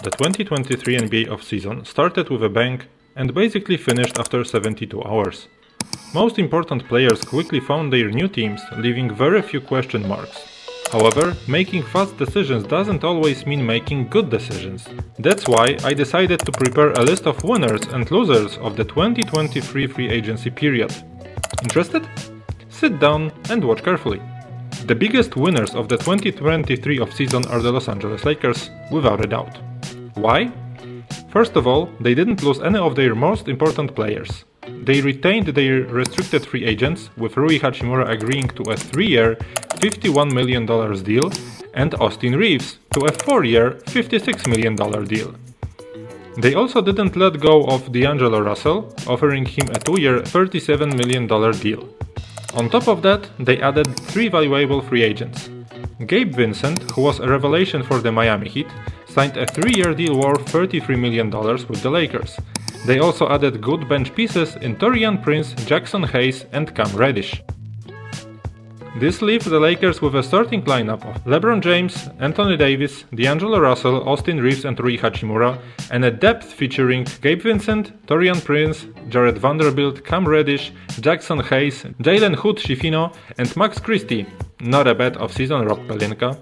The 2023 NBA offseason started with a bang and basically finished after 72 hours. Most important players quickly found their new teams, leaving very few question marks. However, making fast decisions doesn't always mean making good decisions. That's why I decided to prepare a list of winners and losers of the 2023 free agency period. Interested? Sit down and watch carefully. The biggest winners of the 2023 offseason are the Los Angeles Lakers, without a doubt. Why? First of all, they didn't lose any of their most important players. They retained their restricted free agents, with Rui Hachimura agreeing to a 3-year, $51 million deal and Austin Reeves to a 4-year, $56 million deal. They also didn't let go of D'Angelo Russell, offering him a 2-year, $37 million deal. On top of that, they added 3 valuable free agents. Gabe Vincent, who was a revelation for the Miami Heat, signed a 3-year deal worth $33 million with the Lakers. They also added good bench pieces in Taurean Prince, Jackson Hayes and Cam Reddish. This leaves the Lakers with a starting lineup of LeBron James, Anthony Davis, D'Angelo Russell, Austin Reeves and Rui Hachimura, and a depth featuring Gabe Vincent, Taurean Prince, Jared Vanderbilt, Cam Reddish, Jackson Hayes, Jalen Hood-Schifino and Max Christie. Not a bad offseason, Rob Pelinka.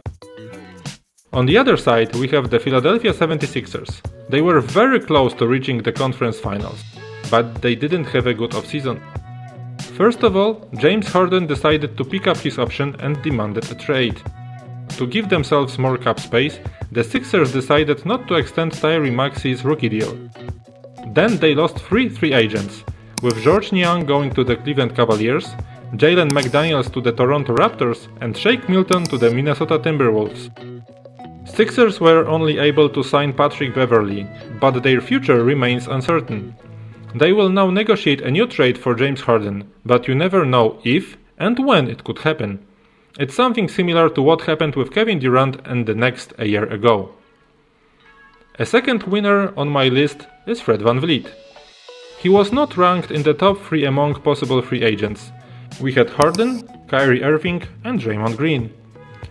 On the other side, we have the Philadelphia 76ers. They were very close to reaching the conference finals, but they didn't have a good offseason. First of all, James Harden decided to pick up his option and demanded a trade. To give themselves more cap space, the Sixers decided not to extend Tyrese Maxey's rookie deal. Then they lost 3 free agents, with George Niang going to the Cleveland Cavaliers, Jalen McDaniels to the Toronto Raptors and Shake Milton to the Minnesota Timberwolves. Sixers were only able to sign Patrick Beverley, but their future remains uncertain. They will now negotiate a new trade for James Harden, but you never know if and when it could happen. It's something similar to what happened with Kevin Durant and the Knicks a year ago. A second winner on my list is Fred VanVleet. He was not ranked in the top 3 among possible free agents. We had Harden, Kyrie Irving and Draymond Green.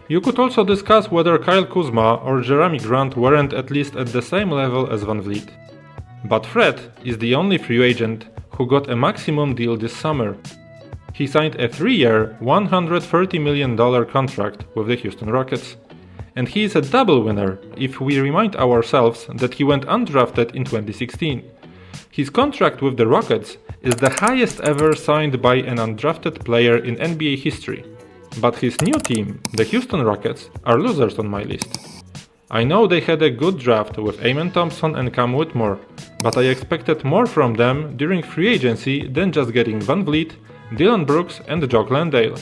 You could also discuss whether Kyle Kuzma or Jerami Grant weren't at least at the same level as VanVleet. But Fred is the only free agent who got a maximum deal this summer. He signed a 3-year, $130 million contract with the Houston Rockets. And he is a double winner if we remind ourselves that he went undrafted in 2016. His contract with the Rockets is the highest ever signed by an undrafted player in NBA history. But his new team, the Houston Rockets, are losers on my list. I know they had a good draft with Amen Thompson and Cam Whitmore, but I expected more from them during free agency than just getting VanVleet, Dillon Brooks and Jock Landale.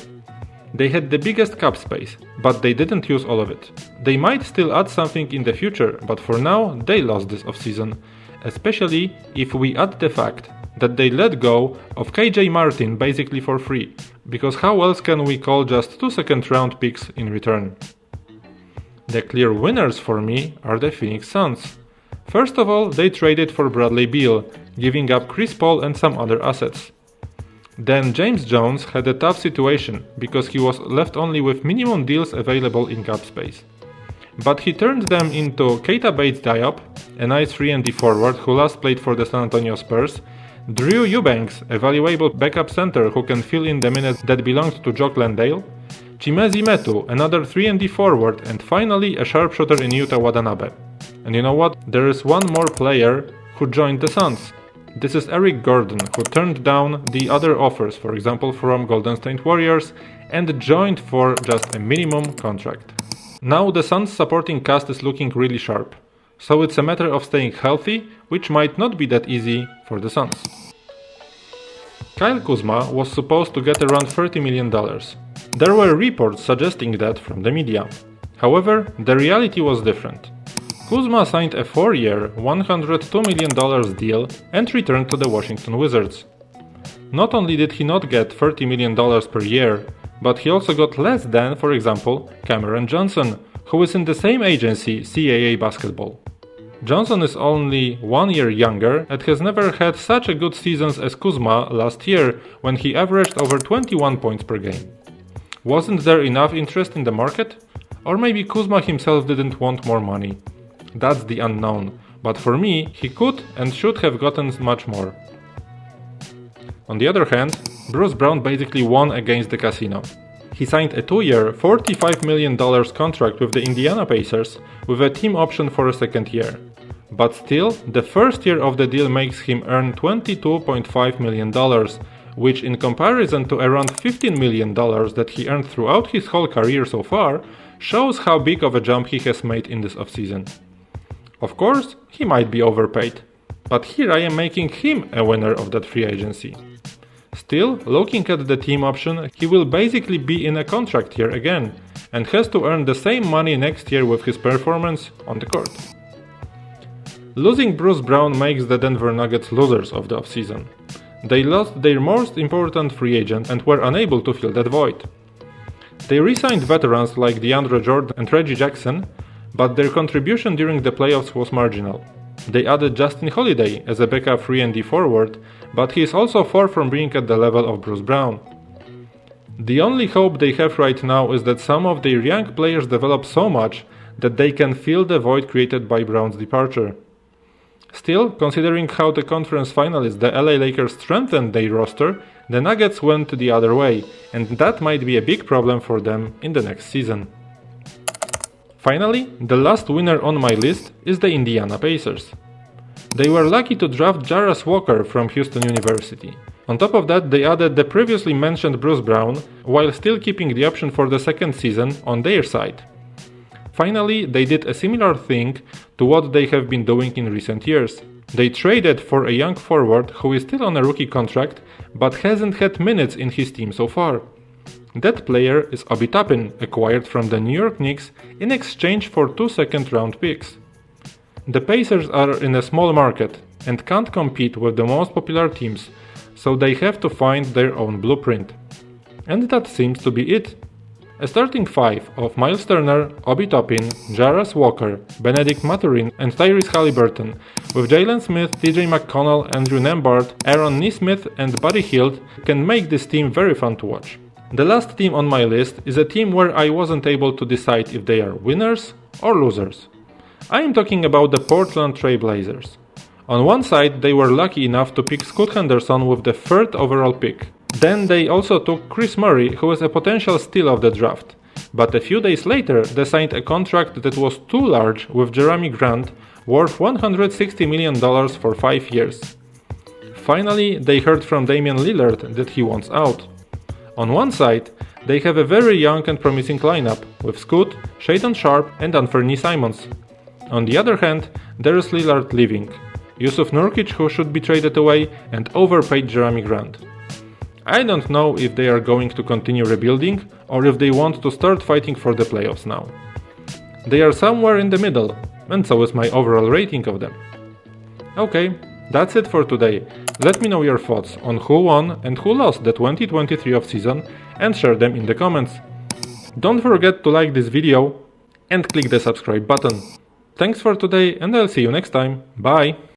They had the biggest cap space, but they didn't use all of it. They might still add something in the future, but for now they lost this offseason, especially if we add the fact that they let go of KJ Martin basically for free, because how else can we call just 2 second-round picks in return? The clear winners for me are the Phoenix Suns. First of all, they traded for Bradley Beal, giving up Chris Paul and some other assets. Then James Jones had a tough situation, because he was left only with minimum deals available in cap space. But he turned them into Keita Bates-Diop, a nice 3-and-D forward who last played for the San Antonio Spurs, Drew Eubanks, a valuable backup center who can fill in the minutes that belonged to Jock Landale, Chimezi Metu, another 3-and-D forward, and finally a sharpshooter in Yuta Watanabe. And you know what? There is one more player who joined the Suns. This is Eric Gordon, who turned down the other offers, for example from Golden State Warriors, and joined for just a minimum contract. Now the Suns' supporting cast is looking really sharp. So it's a matter of staying healthy, which might not be that easy for the Suns. Kyle Kuzma was supposed to get around $30 million. There were reports suggesting that from the media. However, the reality was different. Kuzma signed a 4-year, $102 million deal and returned to the Washington Wizards. Not only did he not get $30 million per year, but he also got less than, for example, Cameron Johnson, who is in the same agency, CAA Basketball. Johnson is only 1 year younger and has never had such a good season as Kuzma last year, when he averaged over 21 points per game. Wasn't there enough interest in the market? Or maybe Kuzma himself didn't want more money. That's the unknown, but for me, he could and should have gotten much more. On the other hand, Bruce Brown basically won against the casino. He signed a 2-year, $45 million contract with the Indiana Pacers with a team option for a second year. But still, the first year of the deal makes him earn $22.5 million, which in comparison to around $15 million that he earned throughout his whole career so far, shows how big of a jump he has made in this offseason. Of course, he might be overpaid, but here I am making him a winner of that free agency. Still, looking at the team option, he will basically be in a contract year again, and has to earn the same money next year with his performance on the court. Losing Bruce Brown makes the Denver Nuggets losers of the offseason. They lost their most important free agent and were unable to fill that void. They re-signed veterans like DeAndre Jordan and Reggie Jackson, but their contribution during the playoffs was marginal. They added Justin Holiday as a backup 3-and-D forward, but he is also far from being at the level of Bruce Brown. The only hope they have right now is that some of their young players develop so much that they can fill the void created by Brown's departure. Still, considering how the conference finalists, the LA Lakers, strengthened their roster, the Nuggets went the other way, and that might be a big problem for them in the next season. Finally, the last winner on my list is the Indiana Pacers. They were lucky to draft Jarace Walker from Houston University. On top of that, they added the previously mentioned Bruce Brown, while still keeping the option for the second season on their side. Finally, they did a similar thing to what they have been doing in recent years. They traded for a young forward who is still on a rookie contract, but hasn't had minutes in his team so far. That player is Obi Toppin, acquired from the New York Knicks in exchange for 2 second-round picks. The Pacers are in a small market and can't compete with the most popular teams, so they have to find their own blueprint. And that seems to be it. A starting five of Miles Turner, Obi Toppin, Jarace Walker, Benedict Mathurin and Tyrese Haliburton, with Jalen Smith, TJ McConnell, Andrew Nembhard, Aaron Nesmith and Buddy Hield, can make this team very fun to watch. The last team on my list is a team where I wasn't able to decide if they are winners or losers. I am talking about the Portland Trail Blazers. On one side, they were lucky enough to pick Scoot Henderson with the 3rd overall pick. Then they also took Chris Murray, who was a potential steal of the draft. But a few days later, they signed a contract that was too large with Jerami Grant, worth $160 million for 5 years. Finally, they heard from Damian Lillard that he wants out. On one side, they have a very young and promising lineup, with Scoot, Shaedon Sharpe and Anthony Simons. On the other hand, there is Lillard leaving, Yusuf Nurkic who should be traded away, and overpaid Jerami Grant. I don't know if they are going to continue rebuilding or if they want to start fighting for the playoffs now. They are somewhere in the middle, and so is my overall rating of them. Okay, that's it for today. Let me know your thoughts on who won and who lost the 2023 offseason and share them in the comments. Don't forget to like this video and click the subscribe button. Thanks for today and I'll see you next time. Bye!